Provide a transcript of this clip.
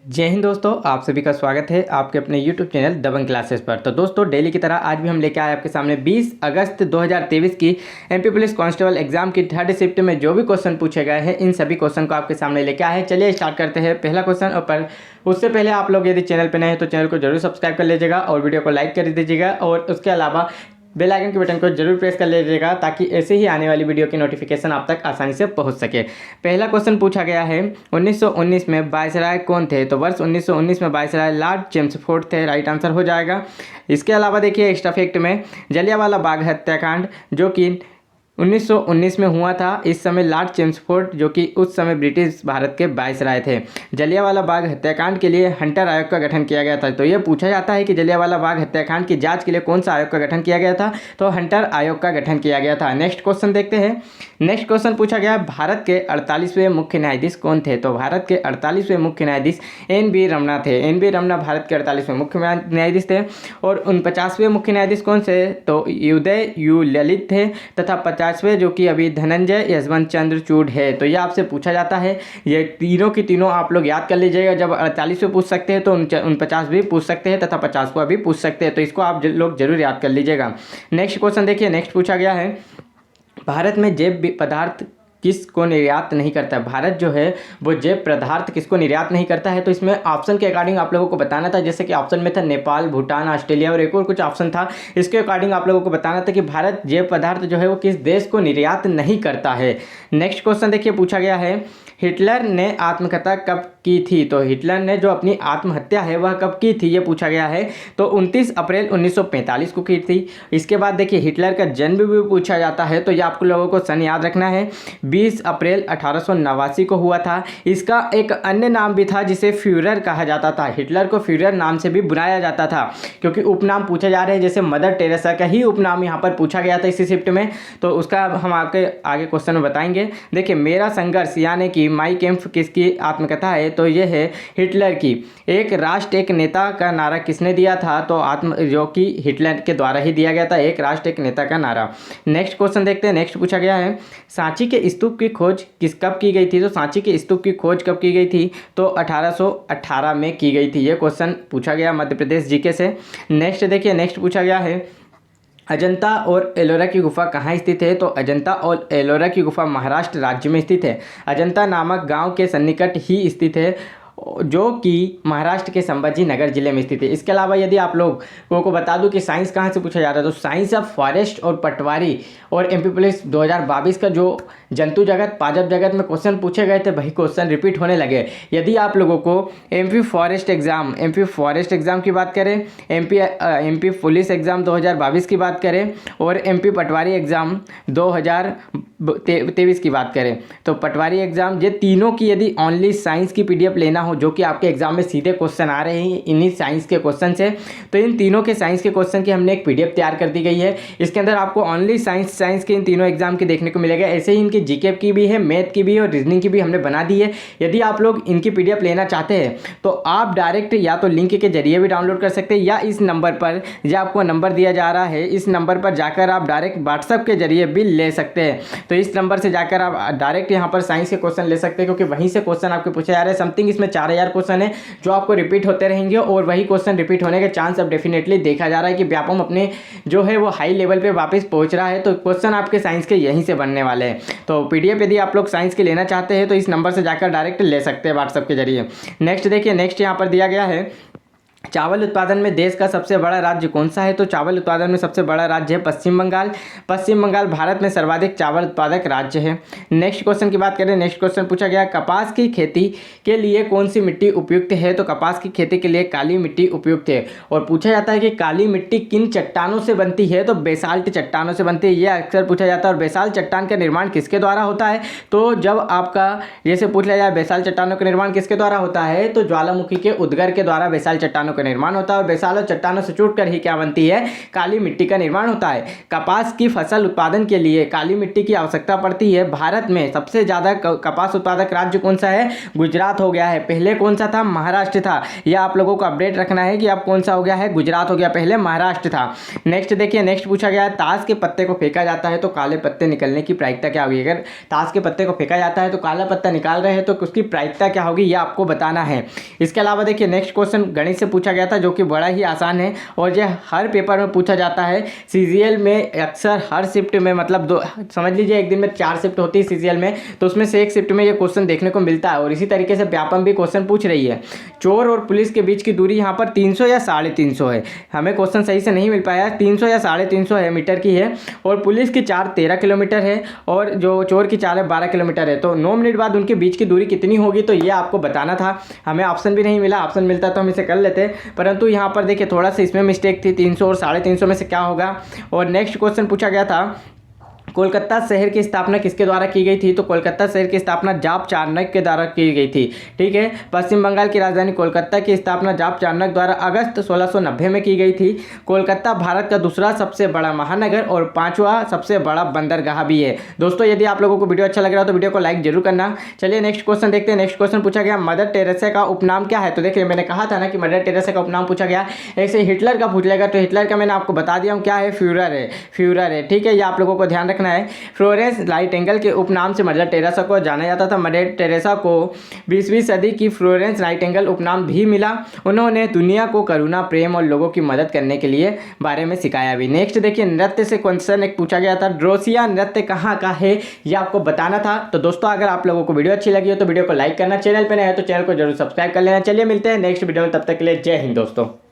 जय हिंद दोस्तों, आप सभी का स्वागत है आपके अपने YouTube चैनल दबंग क्लासेस पर। तो दोस्तों डेली की तरह आज भी हम लेके आए आपके सामने 20 अगस्त 2023 की MP पुलिस कांस्टेबल एग्जाम की थर्ड शिफ्ट में जो भी क्वेश्चन पूछे गए हैं इन सभी क्वेश्चन को आपके सामने लेके आए हैं। चलिए स्टार्ट करते हैं पहला क्वेश्चन। और पर उससे पहले आप लोग यदि चैनल पर नए हैं तो चैनल को जरूर सब्सक्राइब कर लीजिएगा और वीडियो को लाइक कर दीजिएगा और उसके अलावा बेल आइकन के बटन को जरूर प्रेस कर लीजिएगा ताकि ऐसे ही आने वाली वीडियो की नोटिफिकेशन आप तक आसानी से पहुंच सके। पहला क्वेश्चन पूछा गया है 1919 में वायसराय कौन थे? तो वर्ष 1919 में वायसराय लॉर्ड चेम्सफोर्ड थे, राइट आंसर हो जाएगा। इसके अलावा देखिए एक्स्ट्रा फैक्ट में जलियांवाला बाग हत्याकांड जो कि 1919 में हुआ था, इस समय लॉर्ड चेम्सफोर्ड जो कि उस समय ब्रिटिश भारत के वायसराय थे। जलियांवाला बाग हत्याकांड के लिए हंटर आयोग का गठन किया गया था। तो ये पूछा जाता है कि जलियांवाला बाग हत्याकांड की जांच के लिए कौन सा आयोग का गठन किया गया था? तो हंटर आयोग का गठन किया गया था। नेक्स्ट क्वेश्चन देखते हैं। नेक्स्ट क्वेश्चन पूछा गया भारत के 48वें मुख्य न्यायाधीश कौन थे? तो भारत के 48वें मुख्य न्यायाधीश NB रमणा थे। NB रमणा भारत के 48वें मुख्य न्यायाधीश थे। और 49वें मुख्य न्यायाधीश कौन से? तो उदय यू ललित थे तथा 50वें जो कि अभी धनंजय यशवंत चंद्रचूड़ है। तो ये आपसे पूछा जाता है, ये तीनों की तीनों आप लोग याद कर लीजिएगा। जब 48वें पूछ सकते हैं तो 49 भी पूछ सकते हैं तथा 50 को भी पूछ सकते हैं, तो इसको आप लोग जरूर याद कर लीजिएगा। नेक्स्ट क्वेश्चन देखिए। नेक्स्ट पूछा गया है भारत में जैव पदार्थ किसको निर्यात नहीं करता है? भारत जो है वो जैव पदार्थ किसको निर्यात नहीं करता है? तो इसमें ऑप्शन के अकॉर्डिंग आप लोगों को बताना था, जैसे कि ऑप्शन में था नेपाल, भूटान, ऑस्ट्रेलिया और एक और कुछ ऑप्शन था। इसके अकॉर्डिंग आप लोगों को बताना था कि भारत जैव पदार्थ जो है वो किस देश को निर्यात नहीं करता है। नेक्स्ट क्वेश्चन देखिए पूछा गया है हिटलर ने आत्महत्या कब की थी? तो हिटलर ने जो अपनी आत्महत्या है वह कब की थी ये पूछा गया है। तो 29 अप्रैल 1945 को की थी। इसके बाद देखिए हिटलर का जन्म भी पूछा जाता है, तो ये आपको लोगों को सन याद रखना है। 20 अप्रैल 1889 को हुआ था। इसका एक अन्य नाम भी था जिसे फ्यूरर कहा जाता था। हिटलर को फ्यूरर नाम से भी बुलाया जाता था क्योंकि उपनाम पूछे जा रहे हैं, जैसे मदर टेरेसा का ही उपनाम यहाँ पर पूछा गया था इसी शिफ्ट में। तो उसका हम आपके आगे क्वेश्चन में बताएंगे। देखिए मेरा संघर्ष यानी कि माई कैम्प किसकी आत्मकथा है? तो यह है हिटलर की। एक राष्ट्र एक नेता का नारा किसने दिया था? तो जो कि हिटलर के द्वारा ही दिया गया था, एक राष्ट्र एक नेता का नारा। नेक्स्ट क्वेश्चन देखते हैं। नेक्स्ट पूछा गया है सांची के स्तूप की खोज कब की गई थी? तो सांची के स्तूप की खोज कब की गई थी? तो 1818 में की गई थी। ये क्वेश्चन पूछा गया मध्य प्रदेश जीके से। नेक्स्ट देखिए। नेक्स्ट पूछा गया है अजंता और एलोरा की गुफा कहाँ स्थित है? तो अजंता और एलोरा की गुफा महाराष्ट्र राज्य में स्थित है। अजंता नामक गांव के सन्निकट ही स्थित है जो कि महाराष्ट्र के संभाजी नगर जिले में स्थित है। इसके अलावा यदि आप लोगों को बता दूं कि साइंस कहाँ से पूछा जा रहा है, तो साइंस ऑफ फॉरेस्ट और पटवारी और MP पुलिस 2022 का जो जंतु जगत पाजब जगत में क्वेश्चन पूछे गए थे वही क्वेश्चन रिपीट होने लगे। यदि आप लोगों को MP फॉरेस्ट एग्जाम की बात करें, MP पुलिस एग्जाम 2022 की बात करें और MP पटवारी एग्जाम 2023 की बात करें, तो पटवारी एग्जाम ये तीनों की यदि ओनली साइंस की PDF लेना हो जो कि आपके एग्जाम में सीधे क्वेश्चन आ रहे हैं इन्हीं साइंस के क्वेश्चन से, तो इन तीनों के साइंस के क्वेश्चन की हमने एक PDF तैयार कर दी गई है। इसके अंदर आपको ओनली साइंस के इन तीनों एग्जाम की देखने को मिलेगा। ऐसे ही इनकी जीके की भी है, मैथ की भी है और रीजनिंग की भी हमने बना दी है। यदि आप लोग इनकी PDF लेना चाहते हैं तो आप डायरेक्ट या तो लिंक के जरिए भी डाउनलोड कर सकते हैं या इस नंबर पर जो आपको नंबर दिया जा रहा है इस नंबर पर जाकर आप डायरेक्ट व्हाट्सएप के जरिए भी ले सकते हैं। तो इस नंबर से जाकर आप डायरेक्ट यहाँ पर साइंस के क्वेश्चन ले सकते हैं क्योंकि वहीं से क्वेश्चन आपके पूछे जा रहे हैं। समथिंग इसमें 4000 क्वेश्चन है जो आपको रिपीट होते रहेंगे और वही क्वेश्चन रिपीट होने के चांस अब डेफिनेटली देखा जा रहा है कि व्यापम अपने जो है वो हाई लेवल पे वापस पहुंच रहा है। तो क्वेश्चन आपके साइंस के यहीं से बनने वाले हैं। तो PDF यदि आप लोग साइंस के लेना चाहते हैं तो इस नंबर से जाकर डायरेक्ट ले सकते हैं व्हाट्सएप के जरिए। नेक्स्ट देखिए। नेक्स्ट यहाँ पर दिया गया है चावल उत्पादन में देश का सबसे बड़ा राज्य कौन सा है? तो चावल उत्पादन में सबसे बड़ा राज्य है पश्चिम बंगाल। पश्चिम बंगाल भारत में सर्वाधिक चावल उत्पादक राज्य है। नेक्स्ट क्वेश्चन की बात करें। नेक्स्ट क्वेश्चन पूछा गया कपास की खेती के लिए कौन सी मिट्टी उपयुक्त है? तो कपास की खेती के लिए काली मिट्टी उपयुक्त है। और पूछा जाता है कि काली मिट्टी किन चट्टानों से बनती है? तो बेसाल्ट चट्टानों से बनती है। ये अक्सर पूछा जाता है। और बेसाल्ट चट्टान का निर्माण किसके द्वारा होता है? तो जब आपका जैसे पूछ लिया जाए बेसाल्ट चट्टानों का निर्माण किसके द्वारा होता है, तो ज्वालामुखी के उद्गार के द्वारा बेसाल्ट चट्टानों चट्टानों का निर्माण होता है और बेसालों चट्टानों से टूटकर ही क्या बनती है, काली मिट्टी का निर्माण होता है। कपास की फसल उत्पादन के लिए काली मिट्टी की आवश्यकता पड़ती है। भारत में सबसे ज़्यादा कपास उत्पादक राज्य कौन सा है, गुजरात हो गया है। पहले कौन सा था, महाराष्ट्र था। यह आप लोगों को अपडेट रखना है कि अब कौन सा हो गया है, गुजरात हो गया, पहले महाराष्ट्र था। नेक्स्ट देखिए, नेक्स्ट पूछा गया है ताश के पत्ते को फेंका जाता है तो काले पत्ते निकलने की प्रायिकता क्या होगी। अगर ताश के पत्ते को फेंका जाता है तो काला पत्ता निकाल रहे हैं तो उसकी प्रायिकता क्या होगी, यह आपको बताना है। इसके अलावा देखिए नेक्स्ट क्वेश्चन गणित से पूछा गया था जो कि बड़ा ही आसान है और यह हर पेपर में पूछा जाता है। सीजीएल में अक्सर हर शिफ्ट में, मतलब दो समझ लीजिए एक दिन में 4 शिफ्ट होती है सीजीएल में, तो उसमें से एक शिफ्ट में ये क्वेश्चन देखने को मिलता है। और इसी तरीके से व्यापम भी क्वेश्चन पूछ रही है। चोर और पुलिस के बीच की दूरी यहाँ पर 300 या 350 है। हमें क्वेश्चन सही से नहीं मिल पाया, 300 या 350 है मीटर की है और पुलिस की चाल 13 किलोमीटर है और जो चोर की चाल है 12 किलोमीटर है। तो 9 मिनट बाद उनके बीच की दूरी कितनी होगी, तो ये आपको बताना था। हमें ऑप्शन भी नहीं मिला, ऑप्शन मिलता तो हम इसे कर लेते, परंतु यहाँ पर देखिए थोड़ा सा इसमें मिस्टेक थी। 300 और 350 में से क्या होगा। और नेक्स्ट क्वेश्चन पूछा गया था कोलकाता शहर की स्थापना किसके द्वारा की गई थी, तो कोलकाता शहर की स्थापना जाप चाणक्य के द्वारा की गई थी। ठीक है, पश्चिम बंगाल की राजधानी कोलकाता की स्थापना जाप चाणक्य द्वारा अगस्त 1690 में की गई थी। कोलकाता भारत का दूसरा सबसे बड़ा महानगर और 5वां सबसे बड़ा बंदरगाह भी है। दोस्तों यदि आप लोगों को वीडियो अच्छा लग रहा हो तो वीडियो को लाइक जरूर करना। चलिए नेक्स्ट क्वेश्चन देखते हैं। नेक्स्ट क्वेश्चन पूछा गया मदर टेरेसा का उपनाम क्या है। तो देखिए मैंने कहा था ना कि मदर टेरेसा का उपनाम पूछा गया। ऐसे हिटलर का पूछ लेगा तो हिटलर का मैंने आपको बता दिया हूँ क्या है, फ्यूरर है, फ्यूरर है। ठीक है, ये आप लोगों को ध्यान रखना है। फ्लोरेंस नाइटिंगेल के उपनाम से मदर टेरेसा को जाना जाता था। मदर टेरेसा को 20वीं सदी की फ्लोरेंस नाइटिंगेल उपनाम भी मिला। उन्होंने दुनिया को करुणा, प्रेम और लोगों की मदद करने के लिए बारे में सिखाया भी। नेक्स्ट देखिए नृत्य से क्वेश्चन एक पूछा गया था, ड्रोसिया नृत्य कहाँ का है, ये आपको बताना था। तो दोस्तों अगर आप लोगों को वीडियो अच्छी लगी हो तो वीडियो को लाइक करना, चैनल पर नए हो तो चैनल को जरूर सब्सक्राइब कर लेना। चलिए मिलते हैं नेक्स्ट वीडियो में, तब तक के लिए जय हिंद दोस्तों।